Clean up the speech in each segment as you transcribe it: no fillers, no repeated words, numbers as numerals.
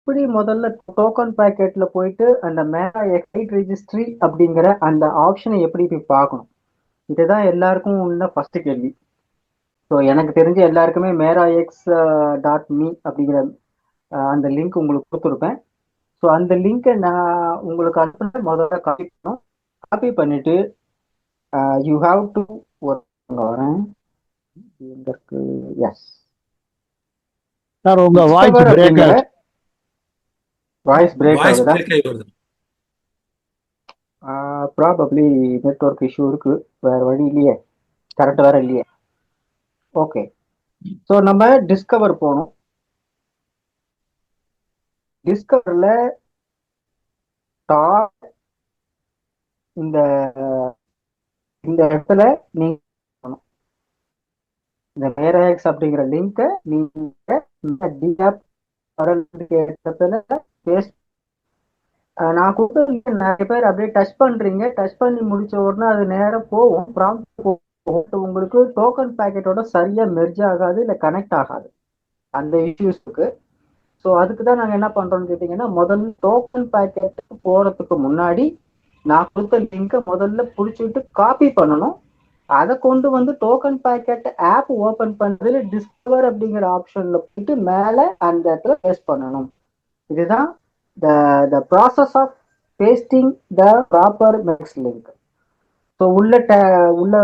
இப்படி முதல்ல டோக்கன் பேக்கெட்ல போயிட்டு அந்த மேரா எக்ஸைட் ரெஜிஸ்ட்ரி அப்படிங்கிற அந்த ஆப்ஷனை எப்படி போய் பார்க்கணும்? இதுதான் எல்லாருக்கும் உள்ள ஃபர்ஸ்ட் கேள்வி. ஸோ எனக்கு தெரிஞ்ச எல்லாருக்குமே மேரா எக்ஸ் டாட் மீ அப்படிங்கிற அந்த லிங்க் உங்களுக்கு கொடுத்துருப்பேன். ஸோ அந்த லிங்கை நான் உங்களுக்கு அனுப்புன முதல்ல காப்பி பண்ணணும். காப்பி பண்ணிட்டு யூ ஹாவ் டு வரேன். எங்க இருக்கு? எஸ், சார் உங்க வாய்ஸ் டிஸ்கவர் பிரேக் அப்படிங்கிற ஆச்சு. வாய்ஸ் பிரேக் வாய்ஸ் ஆகுதா? பிரேக் ஆகி வருது. ப்ராபப்ளி நெட்வொர்க் இஷ்யூ இருக்கு, வேற வழி இல்லையே, கரெக்ட் வேற இல்லையே. ஓகே, ஸோ நம்ம டிஸ்கவர் போகணும். டிஸ்கவர்ல டாப் இந்த இந்த இடத்துல நீங்க போகணும். இந்த மேராக்ஸ் அப்படிங்கிற லிங்கை நீங்க இந்த டிஆப் இடத்துல பேஸ்ட். நான் கூட நிறைய பேர் அப்படியே டச் பண்றீங்க, டச் பண்ணி முடிச்ச உடனே அது நேரம் போகும், ப்ராம்ப்ட் போகும், உங்களுக்கு டோக்கன் பேக்கெட்டோட சரியா மெர்ஜ் ஆகாது, இல்லை கனெக்ட் ஆகாது, அந்த இஷ்யூஸ்க்கு. ஸோ அதுக்கு தான் நாங்கள் என்ன பண்றோம்னு கேட்டீங்கன்னா, முதல்ல டோக்கன் பேக்கெட்டுக்கு போறதுக்கு முன்னாடி நான் கொடுத்த லிங்கை முதல்ல பிடிச்சிட்டு காப்பி பண்ணணும். அதை கொண்டு வந்து டோக்கன் பேக்கெட் ஆப் ஓபன் பண்றதுல டிஸ்கவர் அப்படிங்கிற ஆப்ஷன்ல போயிட்டு மேலே அந்த இடத்துல பேஸ்ட் பண்ணணும். இதுதான் the process of pasting the proper mesh link. So உள்ள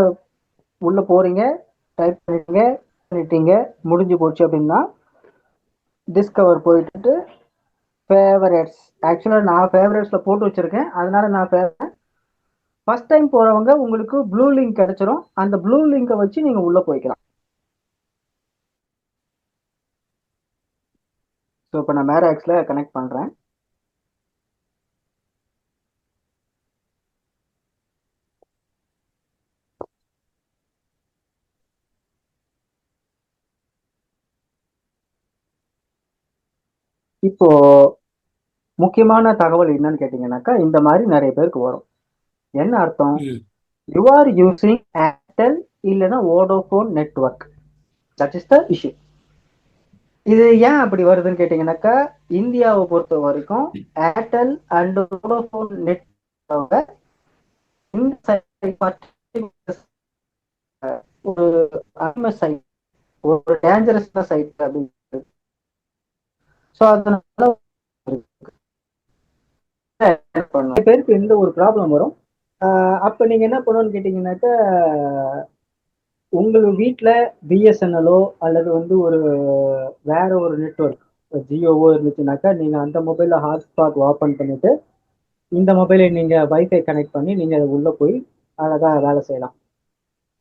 உள்ள போறீங்க, டைப் பண்ணிட்டீங்க, முடிஞ்சு போச்சு அப்படின்னா டிஸ்கவர் போயிட்டு ஃபேவரேட்ஸ். ஆக்சுவலாக நான் ஃபேவரேட்ஸில் போட்டு வச்சிருக்கேன், அதனால நான் ஃபர்ஸ்ட் டைம் போறவங்க உங்களுக்கு ப்ளூ லிங்க் கிடைச்சிரும். அந்த ப்ளூ லிங்கை வச்சு நீங்க உள்ள போய்க்கலாம். ஸோ இப்போ நான் மேராக்ஸ்ல கனெக்ட் பண்றேன். இப்போ முக்கியமான தகவல் என்னன்னு கேட்டீங்கன்னாக்கா, இந்த மாதிரி நிறைய பேருக்கு வரும். என்ன அர்த்தம்? யூ ஆர் யூசிங் ஏர்டெல் இல்லைன்னா Vodafone network, that is the issue. இது ஏன் அப்படி வருதுன்னு கேட்டீங்கன்னாக்கா, இந்தியாவை பொறுத்த வரைக்கும் ஏர்டெல் அண்ட் வோடோஃபோன் நெட்வொர்க் ஒரு சைட், ஒரு டேஞ்சரஸ் சைட் அப்படின்னு. ஸோ அதனால பேருக்கு எந்த ஒரு ப்ராப்ளம் வரும். அப்ப நீங்க என்ன பண்ணணும்னு கேட்டீங்கன்னாக்கா, உங்க வீட்டுல பிஎஸ்என்எல்லோ அல்லது வந்து ஒரு வேற ஒரு நெட்வொர்க் ஜியோவோ இருந்துச்சுனாக்கா, நீங்க அந்த மொபைல்ல ஹாட்ஸ்பாட் ஓபன் பண்ணிட்டு இந்த மொபைலை நீங்க வைஃபை கனெக்ட் பண்ணி நீங்க அதை உள்ள போய் அழகா வேலை செய்யலாம்.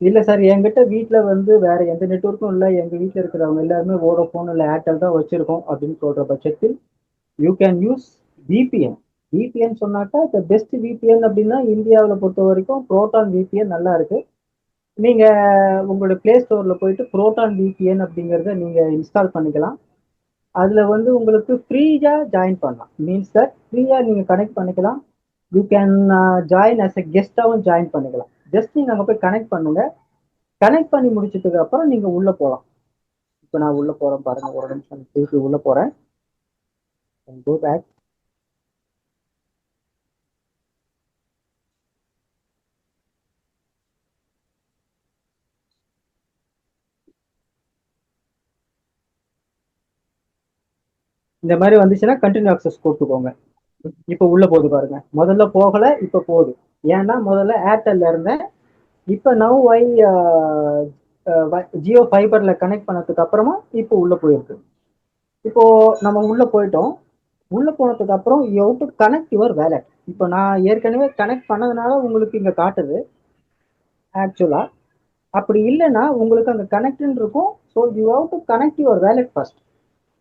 இல்ல சார், என்கிட்ட வீட்டுல வந்து வேற எந்த நெட்வொர்க்கும் இல்லை, எங்க வீட்டுல இருக்கிறவங்க எல்லாருமே வோடோஃபோன் இல்லை ஏர்டெல் தான் வச்சிருக்கோம் அப்படின்னு சொல்ற பட்சத்தில் you can use VPN. VPN சொன்னாக்கா பெஸ்ட் விபிஎன் அப்படின்னா இந்தியாவில் பொறுத்த வரைக்கும் புரோட்டான் விபிஎன் நல்லா இருக்கு. நீங்க உங்களுடைய பிளே ஸ்டோர்ல போயிட்டு புரோட்டான் விபிஎன் அப்படிங்கிறத நீங்க இன்ஸ்டால் பண்ணிக்கலாம். அதுல வந்து உங்களுக்கு ஃப்ரீயா ஜாயின் பண்ணலாம். மீன்ஸ் தட் ஃப்ரீயா நீங்க கனெக்ட் பண்ணிக்கலாம். You can join as a கெஸ்டாவும் ஜாயின் பண்ணிக்கலாம். ஜஸ்ட் நீங்க அங்க போய் கனெக்ட் பண்ணுங்க. கனெக்ட் பண்ணி முடிச்சதுக்கு அப்புறம் நீங்க உள்ள போகலாம். இப்போ நான் உள்ள போறேன் பாருங்க, ஒரு நிமிஷம் திருப்பி உள்ள போறேன். Go back. இந்த மாதிரி வந்துச்சுன்னா கண்டினியூ ஆக்சஸ் கொடுத்துக்கோங்க. இப்போ உள்ள போகுது பாருங்க, முதல்ல போகல, இப்போ போகுது. ஏன்னா முதல்ல ஏர்டெல்ல இருந்தேன், இப்போ நவ் ஜியோ ஃபைபர்ல கனெக்ட் பண்ணதுக்கு அப்புறமா இப்போ உள்ள போயிருக்கு. இப்போ நம்ம உள்ள போயிட்டோம். உள்ள போனதுக்கு அப்புறம் you have to connect your wallet. இப்போ நான் ஏற்கனவே கனெக்ட் பண்ணதுனால உங்களுக்கு இங்க காட்டுது. ஆக்சுவலா அப்படி இல்லைன்னா உங்களுக்கு அங்க கனெக்ட்னு இருக்கும். So you have to connect your wallet first.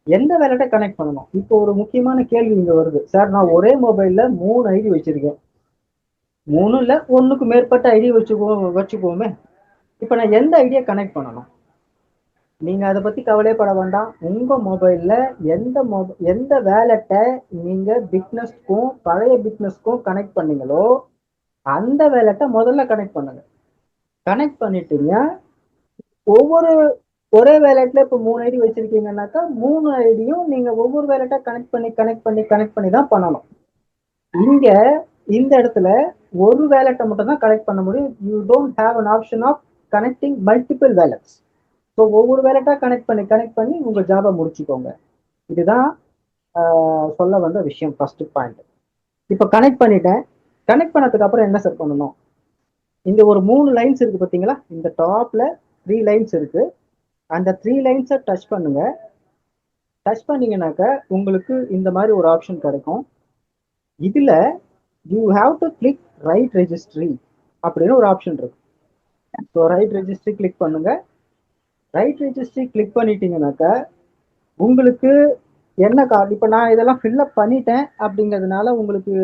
எந்த வேலட்டை கனெக்ட் பண்ணணும்? இப்போ ஒரு முக்கியமான கேள்வி இங்க வருது. சார், நான் ஒரே மொபைல்ல 3 ஐடி வச்சிருக்கேன், 3 இல்ல 1க்கு மேற்பட்ட ஐடி வச்சுக்குவோமே. இப்போ நான் எந்த ஐடியா கனெக்ட் பண்ணணும்? நீங்க அதை பத்தி கவலைப்பட வேண்டாம். உங்க மொபைல்ல எந்த வேலட்டை நீங்க பிக்னஸ்க்கும் பழைய பிக்னஸ்க்கும் கனெக்ட் பண்ணீங்களோ அந்த வேலட்டை முதல்ல கனெக்ட் பண்ணுங்க. கனெக்ட் பண்ணிட்டீங்க. ஒவ்வொரு ஒரே வேலட்ல இப்போ 3 ஐடி வச்சிருக்கீங்கன்னாக்கா 3 ஐடியும் நீங்க ஒவ்வொரு வேலட்டா கனெக்ட் பண்ணி தான் பண்ணணும். இங்க இந்த இடத்துல ஒரு வேலட்டை மட்டும் தான் கனெக்ட் பண்ண முடியும். You don't have an option of connecting multiple wallets. So ஒவ்வொரு வேலட்டா கனெக்ட் பண்ணி உங்க ஜாபை முடிச்சுக்கோங்க. இதுதான் சொல்ல வந்த விஷயம். First point. இப்போ கனெக்ட் பண்ணிட்டேன். கனெக்ட் பண்ணதுக்கு அப்புறம் என்ன சார் பண்ணணும்? இந்த ஒரு 3 லைன்ஸ் இருக்கு பார்த்தீங்களா? இந்த டாப்ல 3 லைன்ஸ் இருக்கு. அந்த 3 லைன்ஸை டச் பண்ணுங்க. டச் பண்ணீங்கன்னாக்க உங்களுக்கு இந்த மாதிரி ஒரு ஆப்ஷன் கிடைக்கும். இதுல you have to click right registry அப்படின்னு ஒரு ஆப்ஷன் இருக்கு. ஸோ ரைட் ரெஜிஸ்ட்ரி கிளிக் பண்ணுங்க. ரைட் ரெஜிஸ்ட்ரி கிளிக் பண்ணிட்டீங்கன்னாக்க உங்களுக்கு என்ன கார்டு, இப்போ நான் இதெல்லாம் ஃபில்அப் பண்ணிட்டேன் அப்படிங்கிறதுனால உங்களுக்கு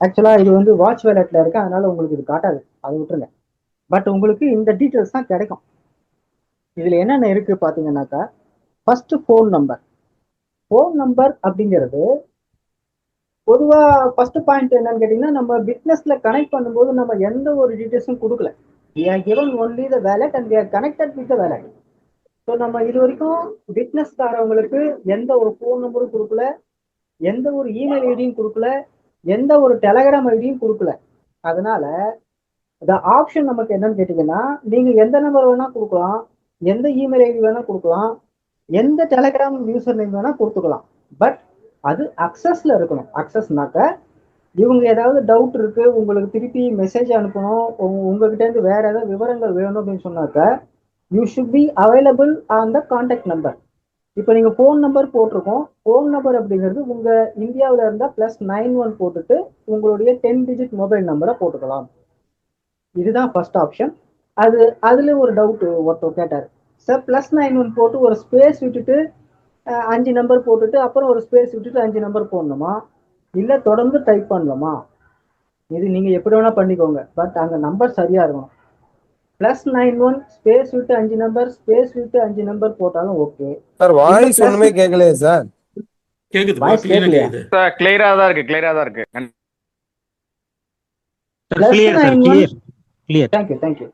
ஆக்சுவலா இது வந்து வாட்ச் வேலட்ல இருக்கு, அதனால உங்களுக்கு இது காட்டாது, அதை விட்டுருங்க. பட் உங்களுக்கு இந்த டீட்டெயில்ஸ் தான் கிடைக்கும். இதுல என்னென்ன இருக்கு பாத்தீங்கன்னாக்கா, first phone number. Phone number அப்படிங்கிறது பொதுவா ஃபர்ஸ்ட் பாயிண்ட் என்னன்னு கேட்டீங்கன்னா, நம்ம பிசினஸ்ல கனெக்ட் பண்ணும்போது நம்ம எந்த ஒரு டீட்டெயில்ஸும் கொடுக்கல. we are given only the wallet and we are connected with the wallet. So நம்ம இது வரைக்கும் பிசினஸ்காரவங்களுக்கு எந்த ஒரு ஃபோன் நம்பரும் கொடுக்கல, எந்த ஒரு இமெயில் ஐடியும் கொடுக்கல, எந்த ஒரு டெலகிராம் ஐடியும் கொடுக்கல. அதனால இந்த ஆப்ஷன் நமக்கு என்னன்னு கேட்டீங்கன்னா, நீங்க எந்த நம்பர் வேணா கொடுக்கலாம், எந்த இமெயில் ஐடி வேணா கொடுக்கலாம், எந்த டெலகிராம் யூசர் நேம் வேணா கொடுத்துக்கலாம். பட் அது அக்சஸ்ல இருக்கணும். அக்சஸ்னாக்க இவங்க ஏதாவது டவுட் இருக்கு, உங்களுக்கு திருப்பி மெசேஜ் அனுப்பணும், உங்ககிட்ட இருந்து வேற ஏதாவது விவரங்கள் வேணும் அப்படின்னு சொன்னாக்க you should be available on the contact number. இப்போ நீங்க ஃபோன் நம்பர் போட்டிருக்கோம். ஃபோன் நம்பர் அப்படிங்கிறது உங்க இந்தியாவில் இருந்தா +91 போட்டுட்டு உங்களுடைய 10 டிஜிட் மொபைல் நம்பரை போட்டுக்கலாம். இதுதான் ஃபர்ஸ்ட் ஆப்ஷன். அதுல ஒரு டவுட் ஒருத்தர் கேட்டார், சார் +91 போட்டு ஒரு ஸ்பேஸ் விட்டுட்டு 5 நம்பர் போட்டுட்டு அப்புறம் ஒரு ஸ்பேஸ் விட்டுட்டு 5 நம்பர் போடணுமா, இல்ல தொடர்ந்து டைப் பண்ணலாமா? இது நீங்க எப்படி வேணா பண்ணிக்கோங்க, பட் அங்க நம்பர் சரியா இருக்கணும். +91 ஸ்பேஸ் விட்டு 5 நம்பர், ஸ்பேஸ் விட்டு 5 நம்பர் போட்டாலும் ஓகே. சார் வாய்ஸ் ஒண்ணுமே கேட்கலையே சார். கேக்குது, வாய்ஸ் கேட்கலையா? சார் கிளியரா தான் இருக்கு, கிளியரா தான் இருக்கு. தேங்க்யூ.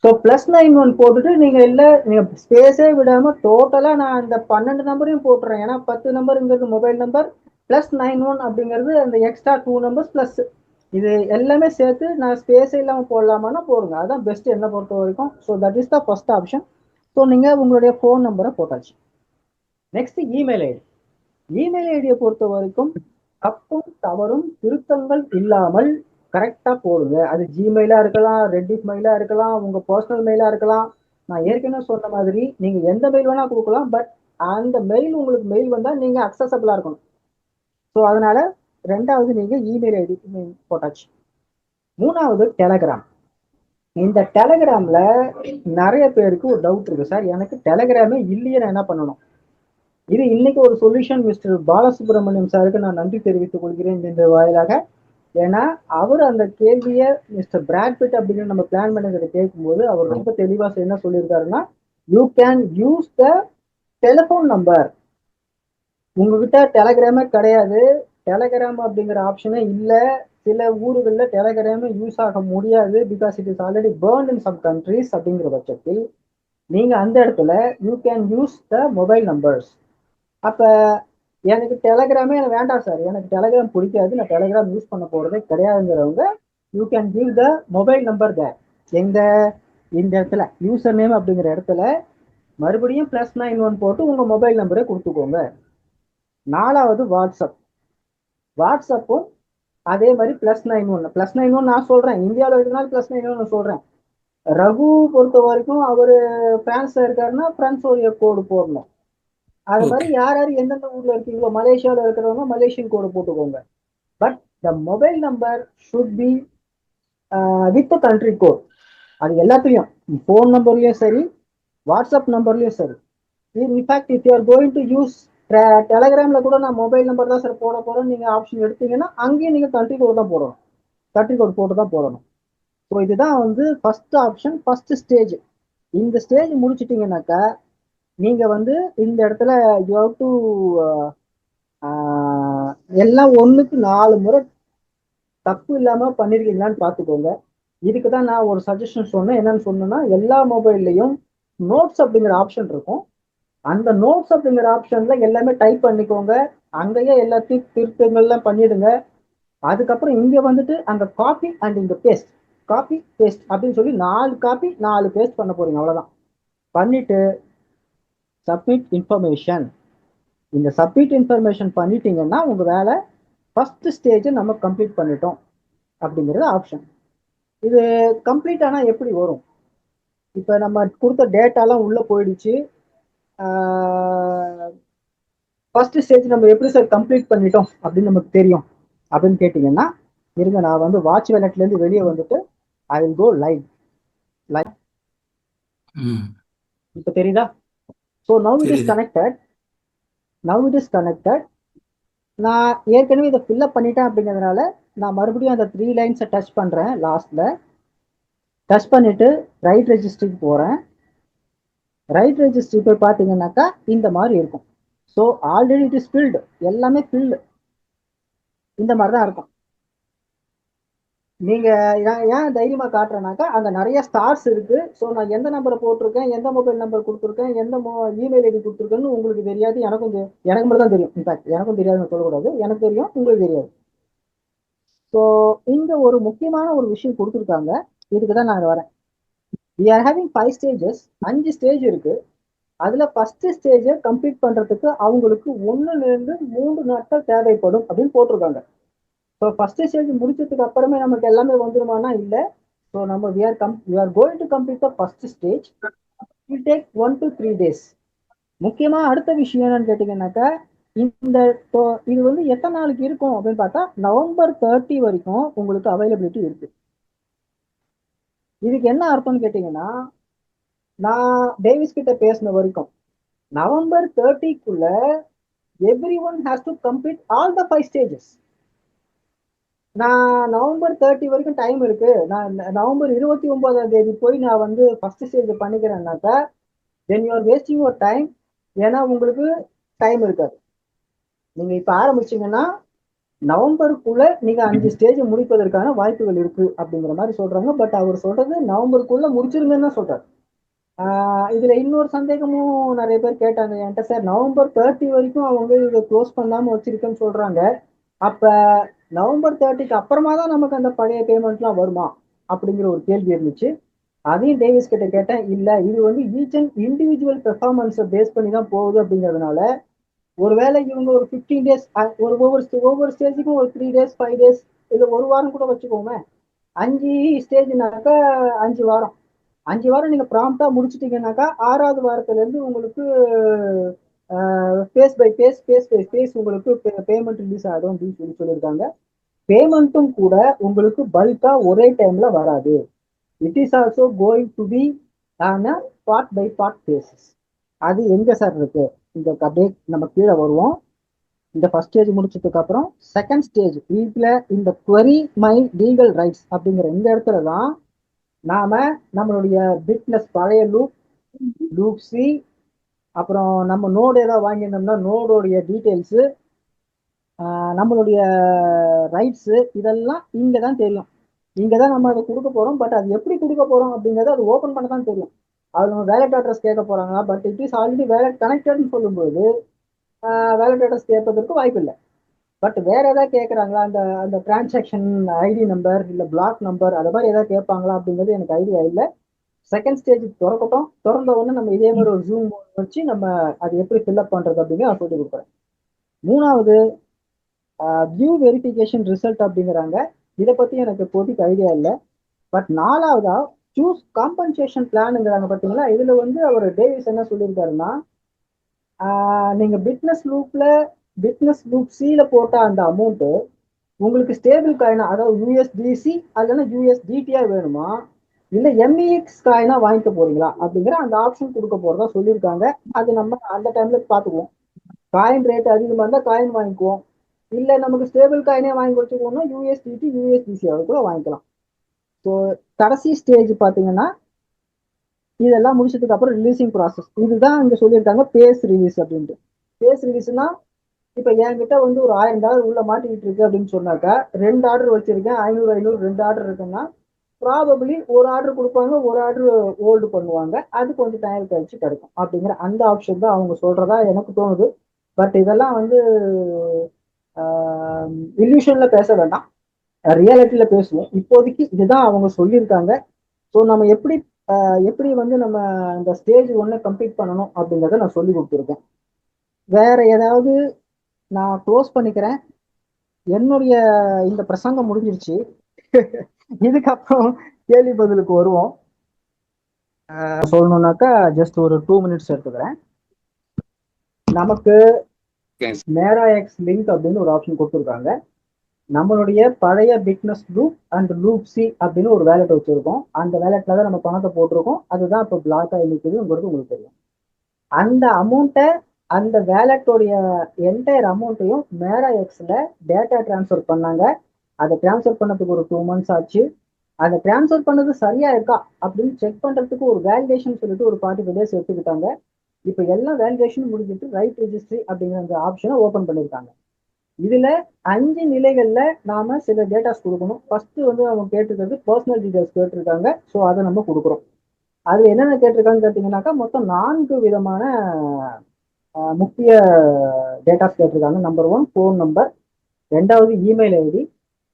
ஸோ +91 போட்டுட்டு நீங்க ஸ்பேஸே விடாம டோட்டலா நான் அந்த 12 நம்பரையும் போட்டுறேன். ஏன்னா 10 நம்பருங்கிறது மொபைல் நம்பர், +91 அப்படிங்கிறது அந்த எக்ஸ்ட்ரா 2 நம்பர்ஸ் பிளஸ் இது எல்லாமே சேர்த்து நான் ஸ்பேஸே இல்லாம போடலாமான்னா போடுங்க. அதான் பெஸ்ட் என்ன பொறுத்த வரைக்கும். So that is the first option. So நீங்க உங்களுடைய ஃபோன் நம்பரை போட்டாச்சு. Next email ID. இமெயில் ஐடியை பொறுத்த வரைக்கும் தப்பும் தவறும் திருத்தங்கள் இல்லாமல் கரெக்டா போடுங்க. அது ஜிமெயிலா இருக்கலாம், ரெட்டிட் மெயிலா இருக்கலாம், உங்க பர்சனல் மெயிலா இருக்கலாம். நான் ஏற்கனவே சொன்ன மாதிரி நீங்க எந்த மெயில் வேணா கொடுக்கலாம், பட் அந்த மெயில் உங்களுக்கு மெயில் வந்தா நீங்க அக்சசபிளா இருக்கணும். ஸோ அதனால ரெண்டாவது நீங்க இமெயில் ஐடி போட்டாச்சு. மூணாவது டெலகிராம். இந்த டெலகிராம்ல நிறைய பேருக்கு ஒரு டவுட் இருக்கு, சார் எனக்கு டெலகிராமே இல்லையே, நான் என்ன பண்ணணும்? இது இன்னைக்கு ஒரு சொல்யூஷன் மிஸ்டர் பாலசுப்ரமணியம் சாருக்கு நான் நன்றி தெரிவித்துக் கொள்கிறேன் இந்த வாயிலாக. ஏன்னா அவர் அந்த கேள்வியை மிஸ்டர் பிராட்பிட் அப்படின்னு நம்ம பிளான் பண்ணதை கேட்கும்போது அவர் ரொம்ப தெளிவா என்ன சொல்லியிருக்காருன்னா, you can use the telephone number. உங்ககிட்ட டெலகிராமே கிடையாது, டெலகிராம் அப்படிங்கிற ஆப்ஷனே இல்லை, சில ஊர்களில் டெலகிராமே யூஸ் ஆக முடியாது, because it is already burnt in some countries. அப்படிங்கிற பட்சத்தில் நீங்க அந்த இடத்துல you can use the mobile numbers. அப்ப எனக்கு டெலகிராமே எனக்கு வேண்டாம் சார், எனக்கு டெலகிராம் பிடிக்காது, நான் டெலகிராம் யூஸ் பண்ண போறதே கிடையாதுங்கிறவங்க you can give the mobile number there. எங்க இந்த இடத்துல யூசர் நேம் அப்படிங்கிற இடத்துல மறுபடியும் +91 போட்டு உங்க மொபைல் நம்பரை கொடுத்துக்கோங்க. நாலாவது வாட்ஸ்அப். வாட்ஸ்அப்பும் அதே மாதிரி +91 நான் சொல்றேன், இந்தியாவில் இருக்கிறனால +91 சொல்றேன். ரகு பொறுத்த வரைக்கும் அவரு பிரான்ஸ்ல இருக்காருன்னா பிரான்ஸோடைய கோடு போடணும். அது மாதிரி யார் யார் எந்தெந்த ஊர்ல இருக்கீங்களோ, மலேசியாவில் இருக்கிறவங்க மலேசியன் கோடு போட்டுக்கோங்க. But the mobile number should be with country code. அது எல்லாத்துலயும் ஃபோன் நம்பர்லயும் சரி, வாட்ஸ்அப் நம்பர்லயும் சரி. In fact if you are going to use டெலகிராம்ல கூட நான் மொபைல் நம்பர் தான் சார் போட போறேன் நீங்க ஆப்ஷன் எடுத்தீங்கன்னா அங்கேயும் நீங்க கண்ட்ரி கோட் தான் போடணும், கண்ட்ரி கோட் போட்டு தான் போடணும். ஸோ இதுதான் வந்து ஃபர்ஸ்ட் ஆப்ஷன், ஃபர்ஸ்ட் ஸ்டேஜ். இந்த ஸ்டேஜ் முடிச்சிட்டீங்கன்னாக்கா நீங்க வந்து இந்த இடத்துல யூ ஹவ் டு எல்லாம் 1க்கு 4 முறை தப்பு இல்லாம பண்ணிருக்கீங்களான்னு பார்த்துக்கோங்க. இதுக்கு தான் நான் ஒரு சஜஷன் சொன்னேன். என்னன்னு சொன்னேன்னா, எல்லா மொபைல்லையும் நோட்ஸ் அப்படிங்கிற ஆப்ஷன் இருக்கும். அந்த நோட்ஸ் அப்படிங்கிற ஆப்ஷன்ல எல்லாமே டைப் பண்ணிக்கோங்க. அங்கேயே எல்லாத்தையும் திருத்தங்கள்லாம் பண்ணிடுங்க. அதுக்கப்புறம் இங்க வந்துட்டு அந்த காப்பி அண்ட் இங்க பேஸ்ட், காப்பி பேஸ்ட் அப்படின்னு சொல்லி 4 காப்பி 4 பேஸ்ட் பண்ண போறீங்க. அவ்வளவுதான். பண்ணிட்டு சப்மிட் இன்ஃபர்மேஷன். இந்த சப்மிட் இன்ஃபர்மேஷன் பண்ணிட்டீங்கன்னா உங்க வேலை ஃபர்ஸ்ட் ஸ்டேஜை நம்ம கம்ப்ளீட் பண்ணிட்டோம் அப்படிங்கிறது ஆப்ஷன். இது கம்ப்ளீட் ஆனா எப்படி வரும்? இப்ப நம்ம கொடுத்த டேட்டாலாம் உள்ள போயிடுச்சு. ஃபர்ஸ்ட் ஸ்டேஜ் நம்ம எப்படி சார் கம்ப்ளீட் பண்ணிட்டோம் அப்படின்னு நமக்கு தெரியும் அப்படின்னு கேட்டீங்கன்னா, இருங்க நான் வந்து வாட்ச் வேலட்ல இருந்து வெளியே வந்துட்டு I will go live. Live இப்ப தெரியுதா? So now it is connected. Now it is connected. நான் ஏற்கனவே இதை ஃபில்அப் பண்ணிட்டேன் அப்படிங்கிறதுனால நான் மறுபடியும் அந்த 3 லைன்ஸை டச் பண்றேன். லாஸ்ட்ல டச் பண்ணிட்டு ரைட் ரெஜிஸ்டருக்கு போறேன். ரைட் ரெஜிஸ்டர் போய் பார்த்தீங்கன்னாக்கா இந்த மாதிரி இருக்கும். So already it is field, எல்லாமே ஃபில்டு இந்த மாதிரி தான் இருக்கும். நீங்க ஏன் தைரியமா காட்டுறேனாக்கா அங்க நிறைய ஸ்டார்ஸ் இருக்கு. ஸோ நான் எந்த நம்பரை போட்டிருக்கேன், எந்த மொபைல் நம்பர் கொடுத்துருக்கேன், எந்த இமெயில் ஐடி கொடுத்துருக்கேன்னு உங்களுக்கு தெரியாது. எனக்கு மட்டும் தான் தெரியும். இன்ஃபேக்ட் எனக்கும் தெரியாதுன்னு சொல்லக்கூடாது, எனக்கு தெரியும், உங்களுக்கு தெரியாது. ஸோ இங்க ஒரு முக்கியமான ஒரு விஷயம் கொடுத்துருக்காங்க. இதுக்கு தான் நான் வரேன். we are having 5 stages. 5 stage இருக்கு. அதுல ஃபர்ஸ்ட் ஸ்டேஜை கம்ப்ளீட் பண்றதுக்கு அவங்களுக்கு 1ல இருந்து 3 நாட்கள் தேவைப்படும் அப்படின்னு போட்டிருக்காங்க. ஸோ ஃபர்ஸ்ட் ஸ்டேஜ் முடிச்சதுக்கு அப்புறமே நமக்கு எல்லாமே வந்துருமானா இல்லை. ஸோ நம்ம we are going to complete the first stage. It will take 1 to 3 days. முக்கியமா அடுத்த விஷயம் என்னன்னு கேட்டீங்கன்னாக்கா, இந்த இது வந்து எத்தனை நாளுக்கு இருக்கும் அப்படின்னு பார்த்தா நவம்பர் 30 வரைக்கும் உங்களுக்கு அவைலபிலிட்டி இருக்கு. இதுக்கு என்ன அர்த்தம்னு கேட்டீங்கன்னா, நான் டேவிஸ் கிட்ட பேசின வரைக்கும் நவம்பர் 30க்குள்ள everyone has to complete all the 5 stages. நான் நவம்பர் 30 வரைக்கும் டைம் இருக்கு, நான் நவம்பர் 29ஆம் தேதி போய் நான் வந்து ஃபர்ஸ்ட் ஸ்டேஜ் பண்ணிக்கிறேன்னாக்கா then you are wasting your time. ஏன்னா உங்களுக்கு டைம் இருக்காது. நீங்க இப்ப ஆரம்பிச்சீங்கன்னா நவம்பருக்குள்ள நீங்க 5 ஸ்டேஜ் முடிப்பதற்கான வாய்ப்புகள் இருக்கு அப்படிங்கிற மாதிரி சொல்றாங்க. பட் அவர் சொல்றது நவம்பருக்குள்ள முடிச்சிருங்கன்னு தான் சொல்றாரு. இதுல இன்னொரு சந்தேகமும் நிறைய பேர் கேட்டாங்க என்கிட்ட, சார் நவம்பர் 30 வரைக்கும் அவங்க இதை க்ளோஸ் பண்ணாம வச்சிருக்கேன்னு சொல்றாங்க, அப்ப நவம்பர் 30க்கு அப்புறமா தான் நமக்கு அந்த பழைய பேமெண்ட்லாம் வருமா அப்படிங்கிற ஒரு கேள்வி இருந்துச்சு. அதையும் டேவிஸ் கிட்ட கேட்டேன். இல்ல, இது வந்து ஈச் அண்ட் இண்டிவிஜுவல் பெர்ஃபார்மன்ஸை பேஸ் பண்ணி தான் போகுது அப்படிங்கிறதுனால ஒருவேளை இவங்க ஒரு 15 டேஸ் ஒவ்வொரு ஸ்டேஜுக்கும் ஒரு 3 டேஸ் 5 டேஸ் இல்லை ஒரு வாரம் கூட வச்சுக்கோமே. 5 ஸ்டேஜ்னாக்கா 5 வாரம். 5 வாரம் நீங்க ப்ராம்ப்டா முடிச்சிட்டீங்கன்னாக்கா 6வது வாரத்துல இருந்து உங்களுக்கு பேஸ் பை பேஸ் உங்களுக்கு பேமெண்ட் ரிலீஸ் ஆகும் அப்படின்னு சொல்லியிருக்காங்க. பேமெண்ட்டும் கூட உங்களுக்கு பல்கா ஒரே டைம்ல வராது. It is also going to be on a part by part basis. அது எங்க சார் இருக்கு? இந்த அப்படியே நம்ம கீழே வருவோம். இந்த ஃபர்ஸ்ட் ஸ்டேஜ் முடிச்சதுக்கு அப்புறம் செகண்ட் ஸ்டேஜ் இதுல இந்த query மை லீகல் ரைட்ஸ் அப்படிங்கிற இந்த இடத்துல தான் நாம நம்மளுடைய பிட்னஸ் பழைய லூப் சி, அப்புறம் நம்ம நோடு ஏதாவது வாங்கியிருந்தோம்னா நோடோடைய டீட்டெயில்ஸு, நம்மளுடைய ரைட்ஸு, இதெல்லாம் இங்கே தான் தெரியும். இங்கே தான் நம்ம அதை கொடுக்க போகிறோம். பட் அது எப்படி கொடுக்க போகிறோம் அப்படிங்கிறது அது ஓப்பன் பண்ண தான் தெரியும். அது நம்ம வேலட் அட்ரஸ் கேட்க போகிறாங்க. But it is already wallet கனெக்டட்னு சொல்லும்போது வேலட் அட்ரஸ் கேட்பதற்கு வாய்ப்பு இல்லை. பட் வேற ஏதாவது கேட்குறாங்களா, அந்த அந்த டிரான்சாக்ஷன் ஐடி நம்பர் இல்லை பிளாக் நம்பர் அதை மாதிரி ஏதாவது கேட்பாங்களா அப்படிங்கிறது எனக்கு ஐடியா இல்லை. செகண்ட் ஸ்டேஜ் திறக்கட்டும். திறந்த உடனே நம்ம இதே மாதிரி ஒரு ஜூம் வச்சு நம்ம அது எப்படி ஃபில்அப் பண்றது அப்படின்னு நான் சொல்லி கொடுக்குறேன். 3வது வியூ வெரிஃபிகேஷன் ரிசல்ட் அப்படிங்கிறாங்க. இதை பத்தி எனக்கு இப்போதைக்கு ஐடியா இல்லை. பட் 4வதா சூஸ் காம்பன்சேஷன் பிளானுங்கிறாங்க. பார்த்தீங்களா, இதுல வந்து அவர் டேவிஸ் என்ன சொல்லியிருக்காருன்னா, நீங்க பிட்னஸ் லூப் சில போட்ட அந்த அமௌண்ட் உங்களுக்கு ஸ்டேபிள் காயினா, அதாவது யூஎஸ்டிசி இல்லைன்னா யூஎஸ்டிடியா வேணுமா, இல்ல எம்இஎக்ஸ் காயினா வாங்கிக்க போறீங்களா அப்படிங்கிற அந்த ஆப்ஷன் கொடுக்க போறதா சொல்லியிருக்காங்க. அது நம்ம அந்த டைம்ல பாத்துக்குவோம். காயின் ரேட் அதிகமா இருந்தா காயின் வாங்கிக்குவோம். இல்ல நமக்கு ஸ்டேபிள் காயினே வாங்கி வச்சுக்கோன்னா யூஎஸ்டிசி கூட வாங்கிக்கலாம். ஸோ கடைசி ஸ்டேஜ் பாத்தீங்கன்னா இதெல்லாம் முடிச்சதுக்கு அப்புறம் ரிலீசிங் ப்ராசஸ். இதுதான் இங்க சொல்லியிருக்காங்க பேஸ் ரிலீஸ் அப்படின்ட்டு. பேஸ் ரிலீஸ்னா இப்ப என்கிட்ட வந்து ஒரு $1000 உள்ள மாட்டிக்கிட்டு இருக்கு அப்படின்னு சொன்னாக்கா 2 ஆர்டர் வச்சிருக்கேன், 500 2 ஆர்டர் இருக்குன்னா ப்ராபபிளி ஒரு ஆர்டர் கொடுப்பாங்க, ஒரு ஆர்டர் ஹோல்டு பண்ணுவாங்க, அது கொஞ்சம் டைம் கழிச்சு கிடைக்கும் அப்படிங்கிற அந்த ஆப்ஷன் தான் அவங்க சொல்றதா எனக்கு தோணுது. பட் இதெல்லாம் வந்து இல்யூஷன்ல பேச வேண்டாம், ரியாலிட்டியில பேசுவோம். இப்போதைக்கு இதுதான் அவங்க சொல்லியிருக்காங்க. ஸோ நம்ம எப்படி வந்து நம்ம இந்த ஸ்டேஜ் ஒன்னை கம்ப்ளீட் பண்ணணும் அப்படிங்கிறத நான் சொல்லி கொடுத்துருக்கேன். வேற ஏதாவது நான் க்ளோஸ் பண்ணிக்கிறேன். என்னுடைய இந்த பிரசங்கம் முடிஞ்சிருச்சு. இதுக்கப்புறம் கேள்வி பதிலுக்கு வருவோம். சொல்லணும்னாக்கா ஜஸ்ட் ஒரு 2 மினிட்ஸ் எடுத்துக்கிறேன். நமக்கு மேரா எக்ஸ் லிங்க் அப்படின்னு ஒரு ஆப்ஷன் கொடுத்துருக்காங்க. நம்மளுடைய பழைய fitness loop and loop C அப்படின்னு ஒரு வேலெட் வச்சிருக்கோம். அந்த வேலெட்ல தான் நம்ம பணத்தை போட்டிருக்கோம். அதுதான் இப்போ பிளாக் ஆகி நிற்குதுங்கிறது உங்களுக்கு தெரியும். அந்த அமௌண்ட்டை, அந்த வேலெட்டோடைய என்டையர் அமௌண்ட்டையும் மேரா எக்ஸ்ல டேட்டா டிரான்ஸ்ஃபர் பண்ணாங்க. அதை டிரான்ஸ்ஃபர் பண்ணதுக்கு ஒரு 2 months ஆச்சு. அதை டிரான்ஸ்ஃபர் பண்ணது சரியா இருக்கா அப்படின்னு செக் பண்றதுக்கு ஒரு வேலிடேஷன் சொல்லிட்டு ஒரு 45 days எடுத்துக்கிட்டாங்க. இப்போ எல்லா வேலிடேஷனும் முடிஞ்சிட்டு ரைட் ரெஜிஸ்ட்ரி அப்படிங்கிற அந்த ஆப்ஷனை ஓபன் பண்ணியிருக்காங்க. இதுல 5 நிலைகள்ல நாம சில டேட்டாஸ் கொடுக்கணும். ஃபர்ஸ்ட் வந்து அவங்க கேட்டிருக்கிறது பர்சனல் டீடைல்ஸ் கேட்டிருக்காங்க. ஸோ அதை நம்ம கொடுக்குறோம். அதுல என்னென்ன கேட்டிருக்காங்கன்னு கேட்டீங்கன்னாக்கா மொத்தம் 4 விதமான முக்கிய டேட்டாஸ் கேட்டிருக்காங்க. நம்பர் 1 ஃபோன் நம்பர், 2வது இமெயில் ஐடி,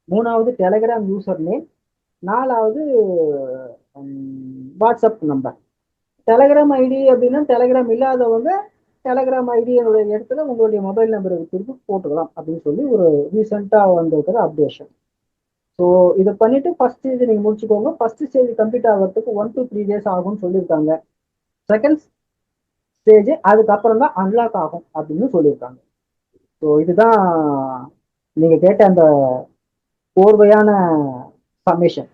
3வது டெலகிராம் யூசர் நேம், 4வது வாட்ஸ்அப் நம்பர். டெலகிராம் ஐடி அப்படின்னா டெலகிராம் இல்லாதவங்க டெலகிராம் ஐடியோடைய இடத்துல உங்களுடைய மொபைல் நம்பரை திருப்பி போட்டுக்கலாம் அப்படின்னு சொல்லி ஒரு ரீசெண்டாக வந்திருக்கிற அப்டேஷன். ஸோ இதை பண்ணிட்டு ஃபர்ஸ்ட் ஸ்டேஜ் நீங்க முடிச்சுக்கோங்க. ஃபர்ஸ்ட் ஸ்டேஜ் கம்ப்ளீட் ஆகிறதுக்கு 1 to 3 days ஆகும்னு சொல்லியிருக்காங்க. செகண்ட் ஸ்டேஜ் அதுக்கப்புறம் தான் அன்லாக் ஆகும் அப்படின்னு சொல்லியிருக்காங்க. ஸோ இதுதான் நீங்க கேட்ட அந்த கோர்வையான சம்மேஷன்.